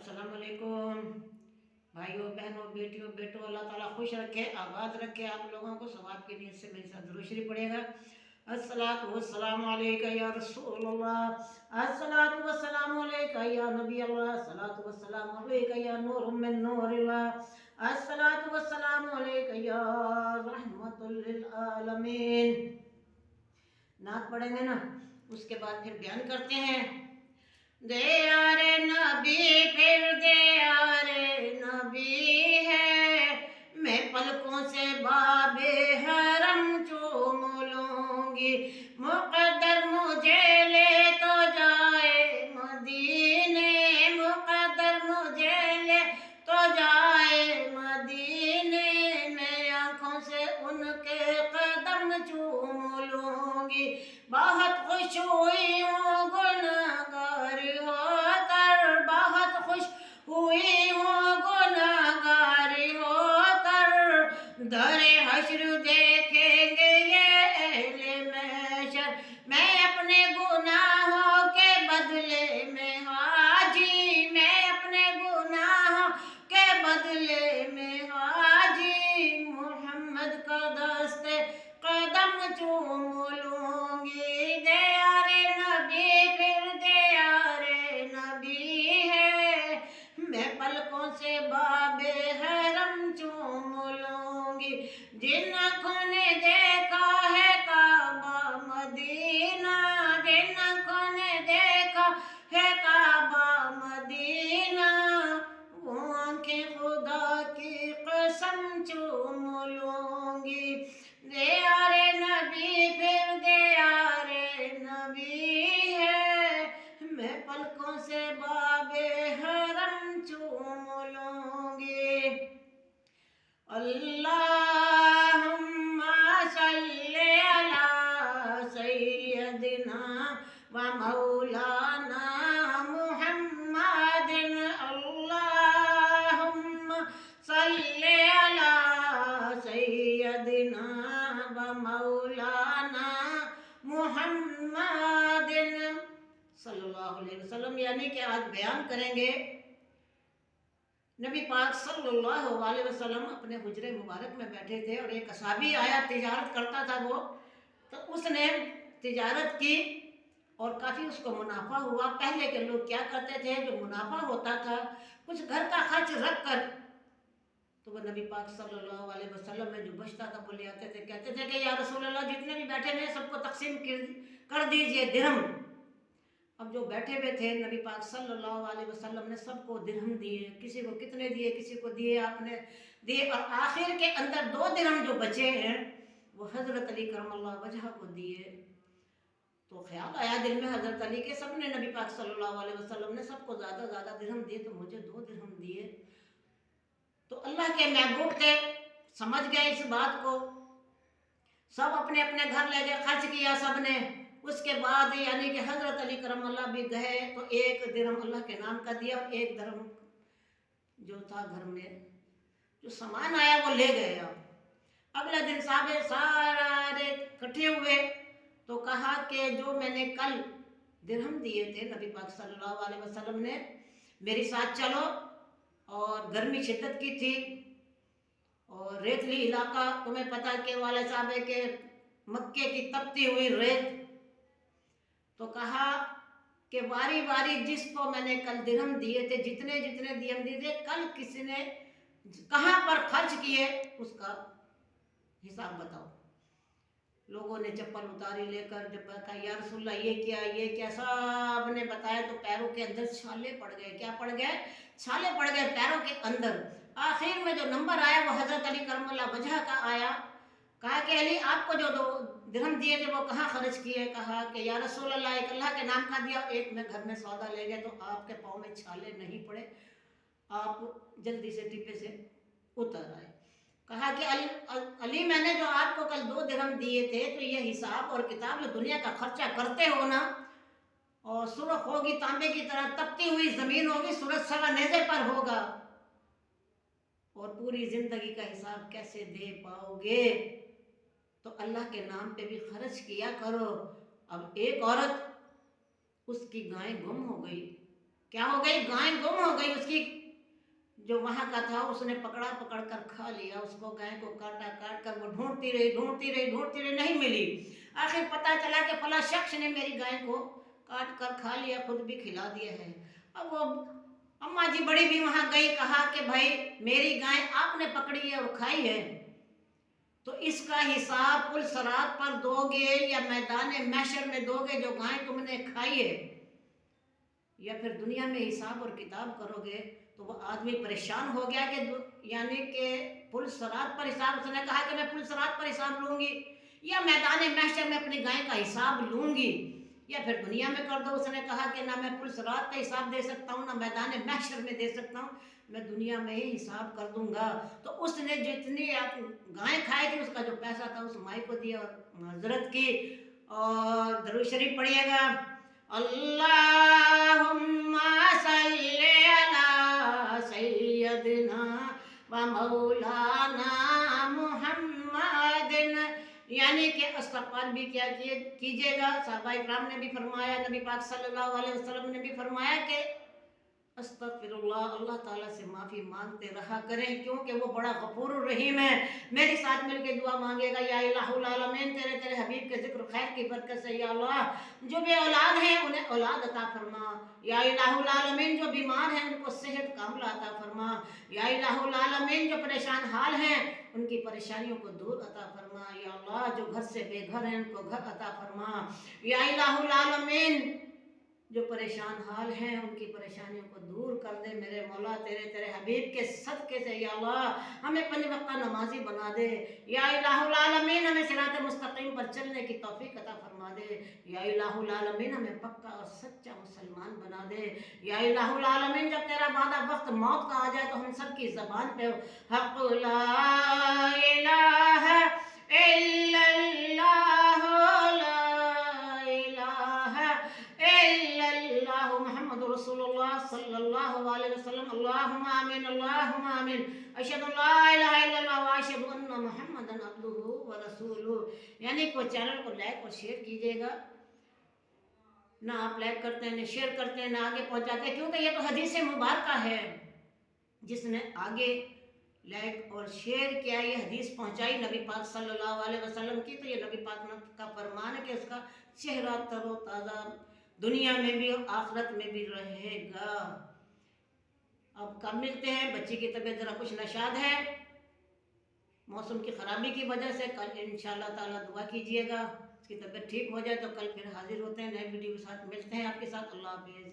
अस्सलाम वालेकुम भाइयों बहनों बेटियों बेटों। अल्लाह ताला खुश रखे आबाद रखे आप लोगों को। सवाब की नीयत से मेरे साथ दुरूद शरीफ पड़ेगा। अस्सलातु वस्सलामु अलैका या रसूलल्लाह, अस्सलातु वस्सलामु अलैका या नबी अल्लाह, अस्सलातु वस्सलामु अलैका या नूरुम मिन नूरिल्लाह, अस्सलातु वस्सलामु अलैका या रहमतुल लिल आलमीन। नात पढ़ेंगे ना, उसके बाद फिर बयान करते हैं। दे यारे नबी फिर दे यारे नबी है, मैं पलकों से बाबे हरम चूम लूंगी। मुक़द्दर मुझे ले तो जाए मदीने, मुक़द्दर मुझे ले तो जाए मदीने, मैं आँखों से उनके कदम चूम लूंगी। बहुत खुश हुई हूँ गुनहगार होकर, बहुत खुश हुई हूँ गुनहगार होकर, दरे हश्र देखेंगे ये अहले महशर, मैं अपने गुनाहों के बदले में हाजी, मैं अपने गुनाहों के बदले में हाजी, मोहम्मद का दस्ते कदम चूम लूंगी। दे यारे नबी फिर दे यारे नबी है, मैं पलकों से बाबे हरम चूम लूंगी। जिन आँखों ने देखा है काबा मदीना, जिन आँखों ने देखा है काबा मदीना, वो आँखें खुदा की कसम चूम लूंगी। दे यारे नबी फिर दे यारे नबी है, मैं पलकों से बाबे हरम चूम लूंगी। अल्लाहुम्मा सल्ले अला सय्यदिना व मौलाना मुहम्मदिन, अल्लाहुम्मा सल्ले अला सय्यदिना व मौलाना मुहम्मदिन सल्लल्लाहु अलैहि वसल्लम। यानी कि आज बयान करेंगे नबी पाक सल्लल्लाहु अलैहि वसल्लम अपने हुजरे मुबारक में बैठे थे और एक असहाबी आया, तिजारत करता था वो, तो उसने तिजारत की और काफ़ी उसको मुनाफा हुआ। पहले के लोग क्या करते थे, जो मुनाफा होता था कुछ घर का खर्च रख कर, तो वो नबी पाक सल्लल्लाहु अलैहि वसल्लम में जो बचता था वो ले आते थे, कहते थे कि या रसूल अल्लाह जितने भी बैठे हुए सबको तकसीम कर दीजिए दिरहम। अब जो बैठे हुए थे नबी पाक सल्लल्लाहु अलैहि वसल्लम ने सबको दिरहम दिए, किसी को कितने दिए, किसी को दिए, आपने दिए, और आखिर के अंदर 2 दिरहम जो बचे हैं वो हज़रत अली करमल्लाहु वजह को दिए। तो ख्याल आया दिल में हज़रत अली के, सबने नबी पाक सल्लल्लाहु अलैहि वसल्लम ने सबको ज़्यादा दिरहम दिए, तो मुझे 2 दिरहम दिए। तो अल्लाह के महबूब थे, समझ गए इस बात को, सब अपने अपने घर ले गए, खर्च किया सबने। उसके बाद यानी कि हज़रत अली करमल्लाह भी गए तो 1 दिरहम अल्लाह के नाम का दिया और 1 दिरहम जो था घर में जो सामान आया वो ले गए। अगले दिन साहब सारे इकट्ठे हुए तो कहा कि जो मैंने कल दिरहम दिए थे नबी पाक सल्लल्लाहु अलैहि वसल्लम ने, मेरे साथ चलो। और गर्मी शिद्दत की थी और रेतली इलाका, तुम्हें पता के वाले साहब है कि मक्के की तपती हुई रेत। तो कहा कि वारी वारी जिसको मैंने कल दिरहम दिए थे, जितने जितने दिरहम दिए थे, कल किसी ने कहाँ पर खर्च किए उसका हिसाब बताओ। लोगों ने चप्पल उतारी लेकर, जब कहा या रसूलल्लाह ये क्या, सब ने बताया तो पैरों के अंदर छाले पड़ गए। क्या पड़ गए? छाले पड़ गए पैरों के अंदर। आखिर में जो नंबर आया वो हज़रत अली करमल्लाहु वजह का आया। कहा कि अली आपको जो 2 दिरहम दिए थे वो कहाँ खर्च किए? कहा कि या रसूल अल्लाह एक अल्लाह के नाम का दिया, एक में घर में सौदा ले गए, तो आपके पाँव में छाले नहीं पड़े, आप जल्दी से टिप्पे से उतर आए। कहा कि अली मैंने जो आपको कल 2 दिरहम दिए थे, तो ये हिसाब और किताब जो दुनिया का खर्चा करते हो ना, और सुर्ख होगी तांबे की तरह, तपती हुई ज़मीन होगी, सूरज सवा नेज़े पर होगा, और पूरी ज़िंदगी का हिसाब कैसे दे पाओगे? तो अल्लाह के नाम पे भी खर्च किया करो। अब एक औरत, उसकी गाय गुम हो गई, क्या हो गई, गाय गुम हो गई। उसकी जो वहाँ का था उसने पकड़ कर खा लिया उसको, गाय को काटा, काट कर वो ढूंढती रही, नहीं मिली। आखिर पता चला कि फला शख्स ने मेरी गाय को काट कर खा लिया, खुद भी खिला दिया है। अब वो अम्मा जी बड़ी भी वहाँ गई, कहा कि भाई मेरी गाय आपने पकड़ी है और खाई है, तो इसका हिसाब पुलसरात पर दोगे या मैदान महशर में दोगे जो गाय तुमने खाई है, या फिर दुनिया में हिसाब और किताब करोगे। तो वो आदमी परेशान हो गया कि यानी कि पुलसरात पर हिसाब, उसने कहा कि मैं पुलसरात पर हिसाब लूंगी या मैदान महशर में अपनी गाय का हिसाब लूंगी, या फिर दुनिया में कर दो। उसने कहा कि ना मैं पुलसरात का हिसाब दे सकता हूँ, ना मैदान महशर में दे सकता हूँ, मैं दुनिया में ही हिसाब कर दूंगा। तो उसने जितनी गाय खाई थी उसका जो पैसा था उस माई को दिया और माजरत की। और दरूद शरीफ पढ़िएगा, अल्लाहुम्मा सल्ली अला सय्यदना व मौलाना मुहम्मदिन, यानी कि इस्तग़फ़ार भी क्या कीजिएगा। सहाबा इकराम ने भी फरमाया, नबी पाक सल्लल्लाहु अलैहि वसल्लम ने भी फरमाया कि अस्तग़फ़िरुल्लाह, अल्लाह ताला से माफ़ी मांगते रहा करें, क्योंकि वो बड़ा गफूर रहीम है। मेरे साथ मिलकर दुआ मांगेगा, या इलाहुल आलमीन तेरे हबीब के जिक्र खैर की बरकत से या अल्लाह जो बे औलाद हैं उन्हें औलाद अता फरमा, या इलाहुल आलमीन जो बीमार हैं उनको सेहत कामिला अता फरमा, या इलाहुल आलमीन जो परेशान हाल हैं उनकी परेशानियों को दूर अता फरमा, या अल्लाह जो घर से बेघर हैं उनको घर अता फरमा, या इलाहुल आलमीन जो परेशान हाल हैं उनकी परेशानियों को दूर कर दे मेरे मौला। तेरे हबीब के सदके से या अल्लाह हमें 5 वक्त नमाजी बना दे, या इलाहुल आलमीन हमें सिरात मुस्तकीम पर चलने की तौफीक अता फरमा दे, या इलाहुल आलमीन हमें पक्का और सच्चा मुसलमान बना दे, या इलाहुल आलमीन जब तेरा वादा वक्त मौत का आ जाए तो हम सब की ज़बान पे हक़ ला इलाहा इल्लल्लाह मुहम्मदुर रसूलुल्लाह सल्लल्लाहु अलैहि वसल्लम, अल्लाहुम्मा आमीन, अल्लाहुम्मा आमीन, अशहदु अल्ला इलाहा इल्लल्लाह व अशहदु अन्ना मुहम्मदन अब्दुहु व रसूलुहु। यानी कि चैनल को लाइक और शेयर कीजिएगा। ना आप लाइक करते हैं, ना शेयर करते हैं, ना आगे पहुंचाते हैं, क्योंकि ये तो हदीस मुबारका है। जिसने आगे लाइक और शेयर किया, ये हदीस पहुंचाई नबी पाक सल्लल्लाहु अलैहि वसल्लम की, तो ये नबी पाक का फरमान है कि उसका चेहरा तरोताज़ा दुनिया में भी और आखिरत में भी रहेगा। अब कब मिलते हैं, बच्ची की तबीयत ज़रा कुछ नशाद है मौसम की ख़राबी की वजह से। कल इंशाल्लाह ताला दुआ कीजिएगा, उसकी तबीयत ठीक हो जाए तो कल फिर हाजिर होते हैं, नए वीडियो के साथ मिलते हैं आपके साथ। अल्लाह हाफिज़।